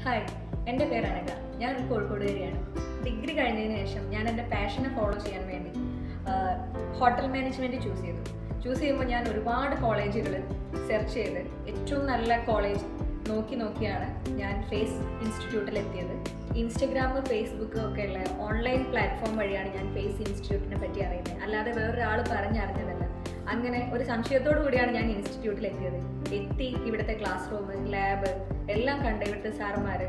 Hi, എൻ്റെ പേര് അനഘ. ഞാൻ ഒരു കോഴിക്കോടുകാരിയാണ്. ഡിഗ്രി കഴിഞ്ഞതിന് ശേഷം ഞാൻ എൻ്റെ പാഷനെ ഫോളോ ചെയ്യാൻ വേണ്ടി ഹോട്ടൽ മാനേജ്മെൻറ്റ് ചൂസ് ചെയ്യുമ്പോൾ ഞാൻ ഒരുപാട് കോളേജുകൾ സെർച്ച് ചെയ്ത് ഏറ്റവും നല്ല കോളേജ് നോക്കിയാണ് ഞാൻ ഫേസ് ഇൻസ്റ്റിറ്റ്യൂട്ടിൽ എത്തിയത്. ഇൻസ്റ്റഗ്രാം, ഫേസ്ബുക്ക് ഒക്കെ ഉള്ള ഓൺലൈൻ പ്ലാറ്റ്ഫോം വഴിയാണ് ഞാൻ ഫേസ് ഇൻസ്റ്റിറ്റ്യൂട്ടിനെ പറ്റി അറിയുന്നത്, അല്ലാതെ വേറൊരാൾ പറഞ്ഞറിഞ്ഞതല്ല. അങ്ങനെ ഒരു സംശയത്തോടു കൂടിയാണ് ഞാൻ ഇൻസ്റ്റിറ്റ്യൂട്ടിൽ എത്തി ഇവിടുത്തെ ക്ലാസ് റൂം, ലാബ് എല്ലാം കണ്ട് ഇവിടുത്തെ സാറുമാർ,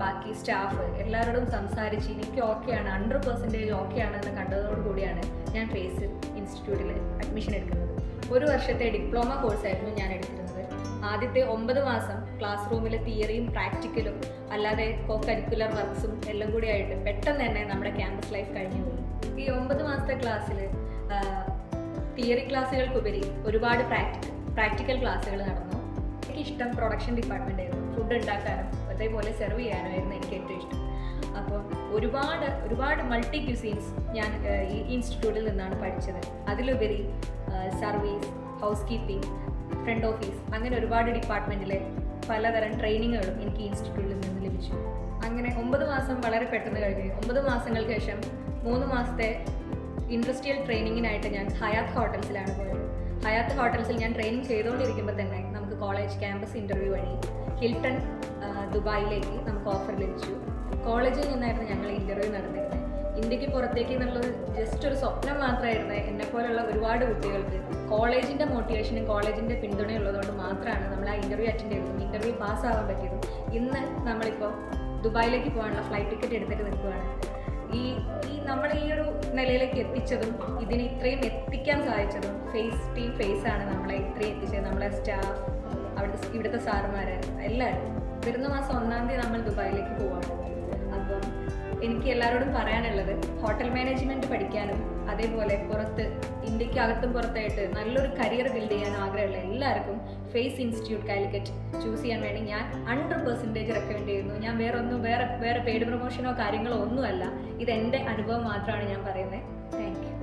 ബാക്കി സ്റ്റാഫ് എല്ലാവരോടും സംസാരിച്ച് എനിക്ക് ഓക്കെയാണ്, 100% ഓക്കെയാണെന്ന് കണ്ടതോടുകൂടിയാണ് ഞാൻ ഫേസ് ഇൻസ്റ്റിറ്റ്യൂട്ടിൽ അഡ്മിഷൻ എടുക്കുന്നത്. ഒരു വർഷത്തെ ഡിപ്ലോമ കോഴ്സായിരുന്നു ഞാൻ എടുത്തിരുന്നത്. ആദ്യത്തെ 9 മാസം ക്ലാസ് റൂമിൽ തിയറിയും പ്രാക്ടിക്കലും അല്ലാതെ കോ കരിക്കുലർ വർക്ക്സും എല്ലാം കൂടി ആയിട്ട് പെട്ടെന്ന് തന്നെ നമ്മുടെ ക്യാമ്പസ് ലൈഫ് കഴിഞ്ഞു പോയി. ഈ 9 മാസത്തെ ക്ലാസ്സിൽ തിയറി ക്ലാസ്സുകൾക്കുപരി ഒരുപാട് പ്രാക്ടിക്കൽ ക്ലാസ്സുകൾ നടന്നു. എനിക്കിഷ്ടം പ്രൊഡക്ഷൻ ഡിപ്പാർട്ട്മെൻ്റ് ആയിരുന്നു. ഫുഡ് ഉണ്ടാക്കാനും അതേപോലെ സെർവ് ചെയ്യാനുമായിരുന്നു എനിക്ക് ഏറ്റവും ഇഷ്ടം. അപ്പോൾ ഒരുപാട് മൾട്ടി ക്യൂസീൻസ് ഞാൻ ഈ ഇൻസ്റ്റിറ്റ്യൂട്ടിൽ നിന്നാണ് പഠിച്ചത്. അതിലുപരി service, housekeeping, front office, അങ്ങനെ ഒരുപാട് ഡിപ്പാർട്ട്മെൻറ്റിലെ പലതരം ട്രെയിനിങ്ങുകളും എനിക്ക് ഇൻസ്റ്റിറ്റ്യൂട്ടിൽ നിന്ന് ലഭിച്ചു. അങ്ങനെ 9 മാസം വളരെ പെട്ടെന്ന് കഴിഞ്ഞു. 9 മാസങ്ങൾക്ക് ശേഷം 3 മാസത്തെ ഇൻഡസ്ട്രിയൽ ട്രെയിനിങ്ങിനായിട്ട് ഞാൻ ഹയാത്ത് ഹോട്ടൽസിലാണ് പോയത്. ഹയാത്ത് ഹോട്ടൽസിൽ ഞാൻ ട്രെയിനിങ് ചെയ്തുകൊണ്ടിരിക്കുമ്പോൾ തന്നെ നമുക്ക് കോളേജ് ക്യാമ്പസ് ഇൻ്റർവ്യൂ വഴി ഹിൽട്ടൺ ദുബായിലേക്ക് നമുക്ക് ഓഫർ ലഭിച്ചു. കോളേജിൽ നിന്നായിരുന്നു ഞങ്ങൾ ഇൻ്റർവ്യൂ നടന്നിരുന്നത്. ഇന്ത്യക്ക് പുറത്തേക്ക് എന്നുള്ളത് ജസ്റ്റ് ഒരു സ്വപ്നം മാത്രമായിരുന്നു. എന്നെപ്പോലുള്ള ഒരുപാട് കുട്ടികൾക്ക് കോളേജിൻ്റെ മോട്ടിവേഷനും കോളേജിൻ്റെ പിന്തുണയുള്ളതുകൊണ്ട് മാത്രമാണ് നമ്മൾ ആ ഇൻ്റർവ്യൂ അറ്റൻഡ് ചെയ്തതും ഇൻ്റർവ്യൂ പാസ്സാവാൻ പറ്റിയതും. ഇന്ന് നമ്മളിപ്പോൾ ദുബായിലേക്ക് പോകാനുള്ള ഫ്ലൈറ്റ് ടിക്കറ്റ് എടുത്തിട്ട് നിൽക്കുകയാണ്. ഈ നമ്മൾ ഈ ഒരു നിലയിലേക്ക് എത്തിച്ചതും ഇതിനെ ഇത്രയും എത്തിക്കാൻ സാധിച്ചതും ടീം ഫേസാണ് നമ്മളെ ഇത്രയും എത്തിച്ചത്. നമ്മളെ സ്റ്റാഫ്, ഇവിടുത്തെ സാറുമാർ എല്ലാവരും. വരുന്ന മാസം 1-ാം തീയതി നമ്മൾ ദുബായിലേക്ക് പോവാണ്. അപ്പം എനിക്ക് എല്ലാവരോടും പറയാനുള്ളത്, ഹോട്ടൽ മാനേജ്മെൻറ്റ് പഠിക്കാനും അതേപോലെ ഇന്ത്യക്ക് അകത്തും പുറത്തായിട്ട് നല്ലൊരു കരിയർ ബിൽഡ് ചെയ്യാൻ ആഗ്രഹമുള്ള എല്ലാവർക്കും ഫേസ് ഇൻസ്റ്റിറ്റ്യൂട്ട് കാലിക്കറ്റ് ചൂസ് ചെയ്യാൻ വേണ്ടി ഞാൻ 100% റെക്കമെൻഡ് ചെയ്യുന്നു. ഞാൻ വേറെ പെയ്ഡ് പ്രൊമോഷനോ കാര്യങ്ങളോ ഒന്നുമല്ല. ഇതെൻ്റെ അനുഭവം മാത്രമാണ് ഞാൻ പറയുന്നത്. Thank you.